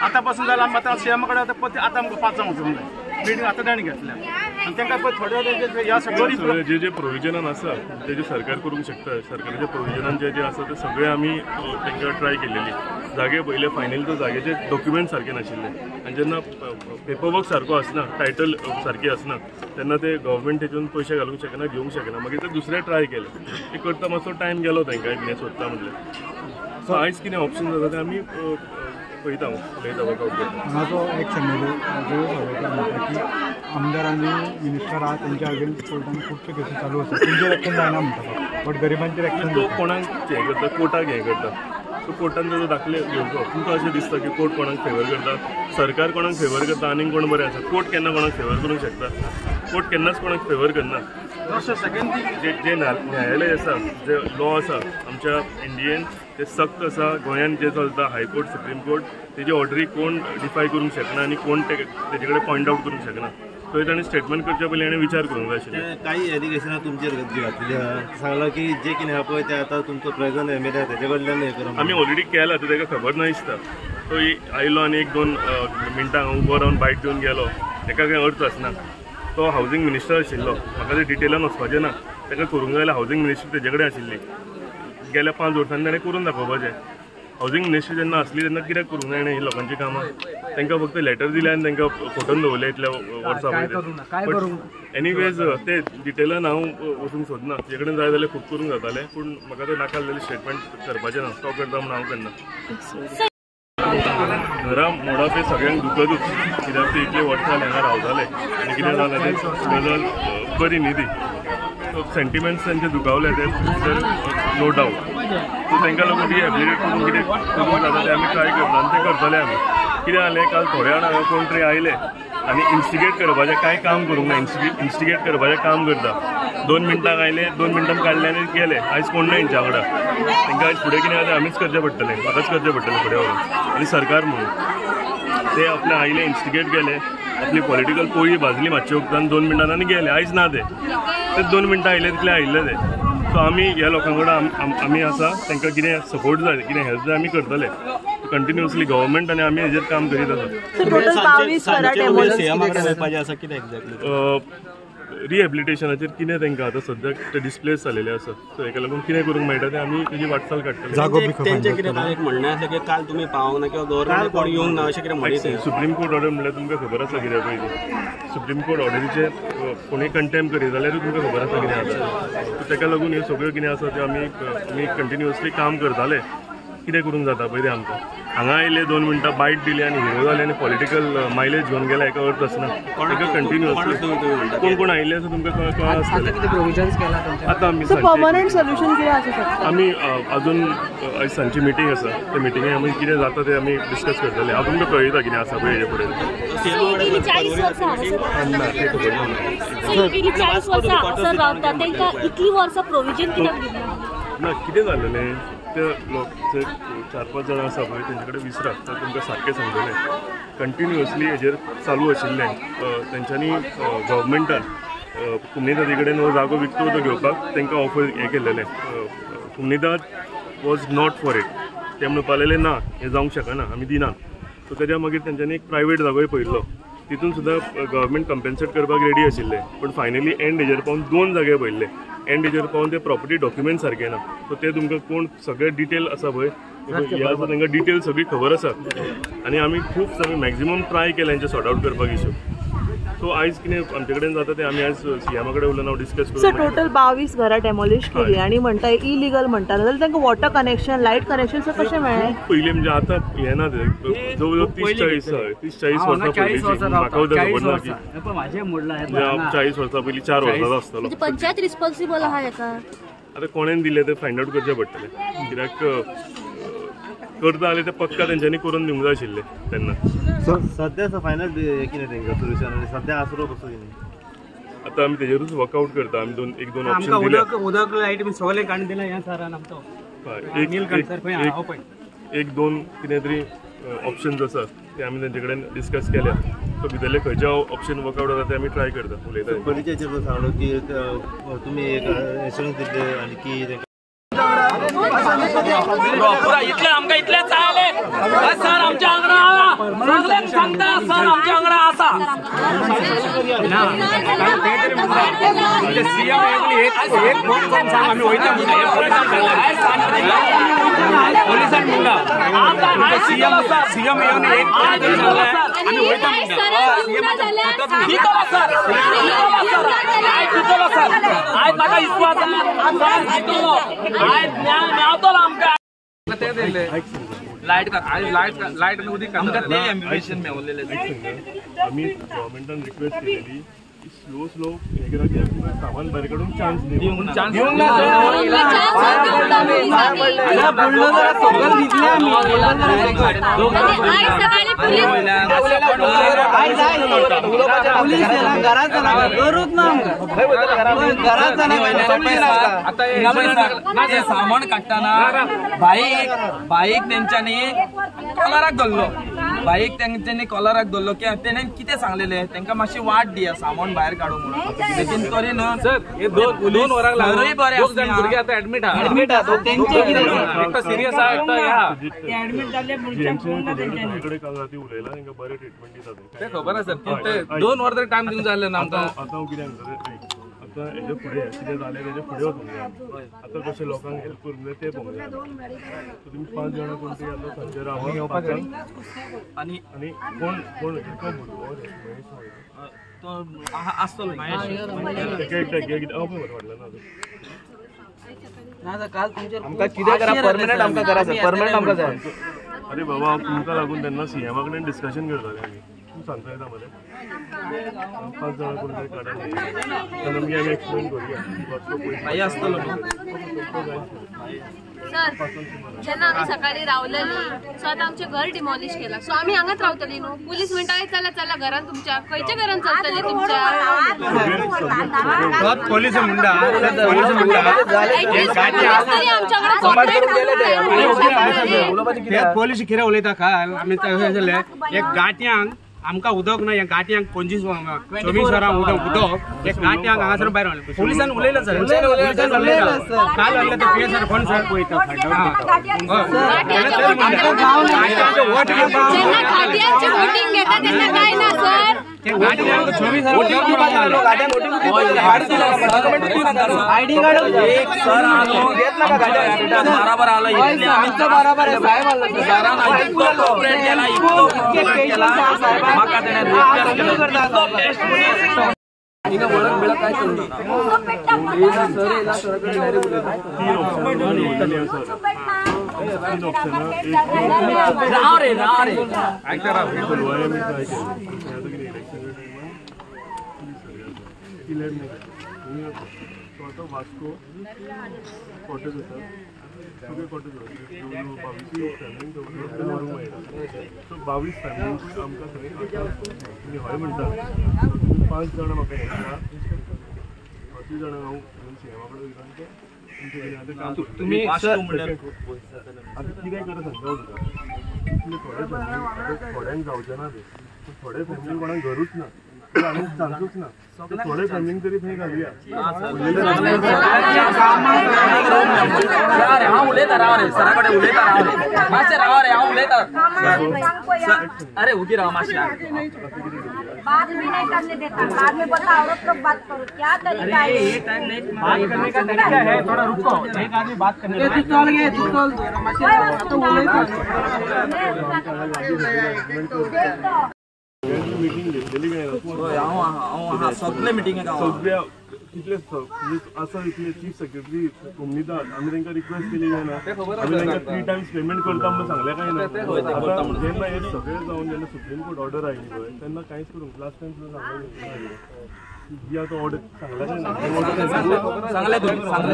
आतां पासून जाल्यार आमी आतां CM कडेन आतां आमकां 5 वचूंक जाय. मिटींग आतां ताणें घेतल्या आनी तांकां पळय थोडे ह्या सगळ्यो जे प्रोविजनान आसा तेजे सरकार करूंक शकता. सरकाराच्या प्रोविजनान जे आसा ते सगळे आमी तांकां ट्राय केलेली. जागे पयले फायनली तो जागेचे डॉक्युमेंट सारके नाशिल्ले आनी जेन्ना पेपरवर्क सारको आसना, टायटल सारकी आसना तेन्ना ते गव्हर्मेंट तेतून पयशे घालूंक शकना, घेवंक शकना. मागीर ते दुसरे ट्राय केले. ते करता मातसो टायम गेलो तांकां कितें सोदता म्हणलें. सो आयज कितें ऑप्शन जाता ते आमी पळयता उलयता वर्कआउट. म्हाजो एक की आमदारांनी मिनिस्टर आहा तेंच्या अगेन्स्ट कोर्टान खुबश्यो केसी चालू आसा. तेंचेर एक्शन जायना म्हणटा बट गरिबांचेर एक्शन तो कोणाक हें करता, कोर्टाक हें करता. सो कोर्टान ताजो दाखले घेवचो. तुमकां अशें दिसता की कोर्ट कोणाक फेवर करता, सरकार कोणाक फेवर करता आनीक कोण बरें आसा. कोर्ट केन्ना कोणाक फेवर करूंक शकता? कोर्ट केन्नाच कोणाक फेवर करना. जे न्यायालय आसा, जे लॉ आसा आमच्या इंडियेन ते सक्त आसा. गोंयान जे चलता हायकोर्ट, सुप्रीम कोर्ट तेजी ऑर्डरी कोण डिफाय करूंक शकना आनी कोण तेजे कडेन पॉयंट आउट करूंक शकना. थंय ताणें स्टेटमेंट करचे पयलीं ताणें विचार करूंक जाय आशिल्लें. काही एलिगेशनां तुमचेर घातली सांगलां की जे कितें आहा पळय तें आतां तुमचो प्रेझेंट MLA तेजे कडल्यान हें करूंक आमी ऑलरेडी केला. तें ताका खबर ना दिसता. तो आयलो आनी 1-2 मिनटां उबो रावन बायट दिवन गेलो. ताका कांय अर्थ आसना. तो हावजींग मिनिस्टर आशिल्लो. म्हाका ते डिटेलान वचपाचें ना. ताका करूंक जाय हावजींग मिनिस्ट्री तेजे कडेन आशिल्ली. गेल्या 5 वर्सांनी ताणें करून दाखोवपाचें. हावजींग मिनिस्ट्री जेन्ना आसली तेन्ना कित्याक करूंक जाय ही लोकांची कामां? तांकां फक्त लेटर दिलें आनी तांकां फोटोन दवरले इतल्या वर्सां पयलीं. बट एनीवेज ते डिटेलान हांव वचूंक सोदना. तुजे कडेन जाय जाल्यार खूब करूंक जातालें पूण म्हाका तें नाका जाल्यार स्टेटमेंट करपाचें ना. तो करता म्हूण हांव करना. घरा मोडप हे सगळ्यांक दुखदूच. कित्याक ते इतले वर्सां हांगा रावताले आनी कितें जालें ते गजाल बरी न्ही ती. सो सेंटिमेंट्स तांचे दुखावले ते नो डावट. सो तांकां लागून रिहेबिलिटेट करून कितें करूंक जाता तें आमी ट्राय करता आनी तें करतले आमी. कितें जालें काल थोड्या जाणां हांगा कोण तरी आयले आनी इन्स्टिगेट करपाचें कांय काम करूंक ना. इन्स्टिगेट करपाचें काम करता. 2 मिनटांक आयले, 2 मिनटांक काडले आनी गेले. आयज कोण ना हेंच्या वांगडा. तांकां आयज फुडें कितें जाता आमीच करचें पडटलें. म्हाकाच करचें पडटलें फुडें व्हरून आनी सरकार म्हणून. ते आपले आयले, इन्स्टिगेट केले, आपली पॉलिटिकल पोळी भाजली मातशे वखदान 2 मिनटान आनी गेले. आयज ना ते 2 मिनटां आयले तितले आयिल्ले ते. सो आमी ह्या लोकां कडेन आमी आसा. तांकां कितें सपोर्ट जाय, कितें हेल्प जाय आमी करतले कंटिन्युअसली. गव्हर्मेंट आनी आमी हेजेर काम करीत आसा. रिहेबिलिटेशनाचेर कितें तांकां आतां सद्याक ते डिस्प्लेस जालेले आसा. सो हेका लागून कितें करूंक मेळटा तें आमी तेजी वाटचाल काडटले. तेंचें कितें एक म्हणणें आसलें की काल तुमी पावोंक ना किंवा गव्हर्मेंट कोण येवंक ना अशें कितें म्हणटा. सुप्रीम कोर्ट ऑर्डर म्हणल्यार तुमकां खबर आसा कितें पयलीं. सुप्रीम कोर्ट ऑर्डरीचे कोणूय कंटेम करीत जाल्यार तुमकां खबर आसा कितें जाता. सो ताका लागून ह्यो सगळ्यो कितें आसा त्यो आमी कंटिन्युअसली काम करताले. कितें करूंक जाता पळय आमकां. हांगा आयले 2 मिनटां बायट दिली आनी हिरो जाले आनी पॉलिटिकल मायलेज घेवन गेले हेका अर्थ आसना. ताका कंटिन्युअसली कोण आयिल्ले आसा तुमकां कळ्ळा आसतलें. आतां आमी पर्मनंट सोल्युशन कितें आसूं शकता? आमी अजून आयज सांजची मिटींग आसा. त्या मिटिंगेक आमी कितें जाता तें आमी डिस्कस करतले. हांव तुमकां कळयता कितें आसा पळय हेजे फुडें. गेली 40 वर्सां हांगासर रावता तांकां इतली वर्सां प्रोविजन कित्याक दिना? ना कितें जालेलें ते लोक 4-5 जाणां आसा पळय तेंचे कडेन विचारात. ते तुमकां सारकें सांगतले. कंटिन्युअसली हेजेर चालू आशिल्लें. तेंच्यांनी गव्हर्मेंटान कुमनीदादी कडेन हो जागो विकतो तो घेवपाक तांकां ऑफर हें केल्लेलें. कुमनीदाद वॉज नॉट फॉर इट. ते म्हणपाक लागले ना हें जावंक शकना आमी दिना. सो तेज्या मागीर तेंच्यांनी एक प्रायवेट जागोय पळयल्लो. तितून सुद्दां गव्हर्मेंट कंपेन्सेट करपाक रेडी आशिल्ले. पूण फायनली एंड हेजेर पावन 2 जागे पळयल्ले. एंड हेजेर पावन ते प्रॉपर्टी डॉक्युमेंट सारके ना. सो ते तुमकां कोण सगळे डिटेल आसा पळय हे आसा तांकां डिटेल सगळी खबर आसा. आनी आमी खूब मॅक्झिमम ट्राय केला हेंचे सॉर्ट आवट करपाक इश्यू. सो आयज कितें आमचे कडेन जाता तें आमी आयज सीएमा कडेन उलोवन हांव डिस्कस सर करून टोटल 22 घरां डेमोलिश केली आणि म्हणटाय इलिगल म्हणटा जाल्यार तांकां water connection light connection sir कशें मेळ्ळें पयलीं म्हणजे आतां हें ना तें जवळ जवळ 30-40 वर्सां पयलींची म्हाका उदक खबर ना की 40 वर्सां पयलीं 4 वर्सांचो आसतलो म्हणजे पंचायत रिस्पॉन्सिबल आहा हेका आतां कोणेन दिलें तें फायंड आउट करचें पडटलें कित्याक करता जाल्यार तें पक्का तेंच्यांनी करून दिवंक जाय आशिल्लें तेन्ना सध्या फायनल कितें तेंकां सोल्युशन आनी सध्या आसरो कसो कितें आतां आमी तेजेरूच वर्कआउट करता आमी एक दोन ऑप्शन आमकां दिले उदक लायट बी सगळें काडून दिलें हें सरान आमचो एक दोन कितें तरी ऑप्शन्स आसा ते आमी तेंचे कडेन डिस्कस केल्या सो भितरले खंयचे ऑप्शन वर्कआउट जाता ते आमी ट्राय करता उलयता पयलींच्या सांगलो की तुमी एक एश्युरन्स दिल्ले आनी की इतले आमकां इतले चायले सर आमच्या वांगडा आसा सांगता सर आमच्या वांगडा आसा पोलिसांक म्हणटा सीएम येवन एक आमी वयता आयज म्हाका विश्वास आयज न्याय मेळटलो आमकां लायट लायट उदीक आमकां ते एम्ब्युलेशन मेळलेले आमी गव्हर्मेंटान रिक्वेस्ट केलेली स्लो हे करा की सामान भायर काडून चान्स दिवंक ना सामान काडटाना बाईक तेंच्यांनी कॉलराक धरलो बाईक तेंच्यांनी कॉलराक धरलो की तेणें कितें सांगलेलें तांकां मातशी वाट दिया सामान भायर काडूं म्हणून लेकीन तरी न्हू सर हे 2 वरांक लागून दोग जाण भुरगे आतां एडमीट आहा तेंचे कितें एकटो सिरियस आहा एकटो हे आहा ते एडमिट जाल्ले मनशाक फोन ना तेंच्यांनी कडेन काल राती उलयला तांकां बरें ट्रिटमेंट दिता ते खबर आसा सर ते 2 वर तरी टायम दिवंक जाय आसलें आमकां आतां कितें आतां हेजे फुडें कितें जालें तेजे फुडें वचूंक जाय आतां कशें लोकांक हेल्प करूंक जाय तें पळोवंक जाय सो तुमी 5 जाणां कोण तरी आतां सांजचे रावून येवपाक आनी कोण कितलो भुरगो तो आसतलो आमकां कितें करा परमनंट आमकां करा सर परमनंट आमकां जाय अरे बाबा तुमकां लागून तेन्ना सीएमा कडेन डिस्कशन करताले आमी तूं सांगता येता मरे 5 जाणां कोण तरी काडा आमी एक्सप्लेन करूया आसतलो सर जेन्ना आमी सकाळी रावलेली सो आतां आमचें घर डिमॉलिश केलां सो आमी हांगाच रावतली न्हू पुलीस म्हणटा चला घरान तुमच्या खंयच्या घरान चलतली तुमच्या पोलीस म्हणटा पोलीस कितें उलयता काय आमी एक गाट्यांक आमकां उदक ना ह्या गाट्यांक 24 वरां उदक एक गाट्यांक हांगासर भायर पुलिसान उलयलें सर काल आसलें ते पी सर कोण सर पळयता आयडी कार्ड एक सर आलो बराबर आलो बराबर म्हाका तेणें टेस्ट ಈಗ ಒಳಗೆ ಬೆಳಕಾಯ್ತು वास्को कॉटेज होता सगळे कॉटेज होते 22 फॅमिली आमकां थंय हय म्हणटा 5 जाणां म्हाका येता 5 जाणां हांव सीएमा कडेन वयता तुम्ही आतां कितें करा सांगता तुका थोड्यांक जावचें ना तें थोडे फॅमिली कोणाक घरूच ना आनी सांगूच ना थोडे फॅमिलींक तरी थंय घालुया हांव उलयता राव रे सरा कडेन उलयता राव रे मातशें राव रे हांव उलयता अरे उगी राव मातशें बात भी नहीं करने देता बाद में बोलता औरत लोग बात करो क्या तरीका है ये टाइम नहीं बात करने का तरीका है थोड़ा रुको एक आदमी बात करने तू चल गए तू चल तो बोले मिटींग घेतलेली काय ना सगळे मिटींग सगळ्या कितले आसा इतले चीफ सेक्रेटरी कोमनीदाद आमी तांकां रिक्वेस्ट केली काय ना आमी तांकां 3 टायम्स पेमेंट करता म्हणून सांगलें काय ना आतां जेन्ना हे सगळें जावन जेन्ना सुप्रीम कोर्ट ऑर्डर आयली पळय तेन्ना कांयच करूंक लास्ट टायम सुद्दां सांगलें जी आतां ऑर्डर सांगलें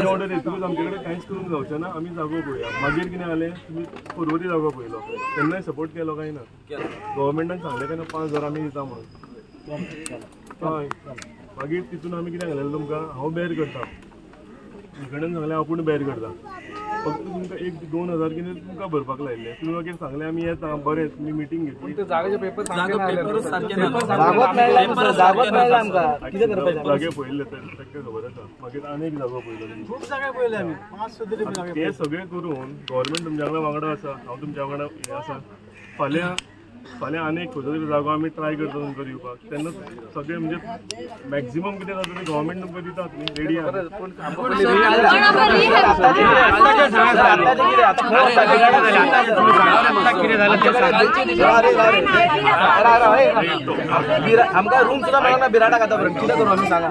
ऑर्डर येतकूच आमचे कडेन कांयच करूंक जावचें ना आमी जागो पळोवया मागीर कितें जालें तुमी पर्वती जागो पळयलो तेन्नाय सपोर्ट केलो काय ना गव्हर्मेंटान सांगलें काय ना 5000 आमी दिता म्हणून हय मागीर तितून आमी कितें घालेलें तुमकां हांव बेर करता कडेन सांगलें हांव पूण बेर करता फक्त तुमकां 1-2 कितें तुमकां भरपाक लायिल्लें तुमी मागीर सांगलें आमी येता बरें तुमी मिटींग घेतली जागे पळयल्ले तांकां खबर आसा मागीर आनी एक जागो पळयलो खूब जागे पळयले आमी 5 तरी ते सगळें करून गव्हर्मेंट तुमच्या वांगडा आसा हांव तुमच्या वांगडा हें आसा फाल्यां आनी एक खंयचो तरी जागो आमी ट्राय करता तुमकां दिवपाक तेन्ना सगळें म्हणजे मॅक्झिमम कितें जाता तें गव्हर्मेंट तुमकां दितात न्ही रेडी आमकां रूम सुद्दां मेळना बिराडाक आतां कितें करूं आमी सांगा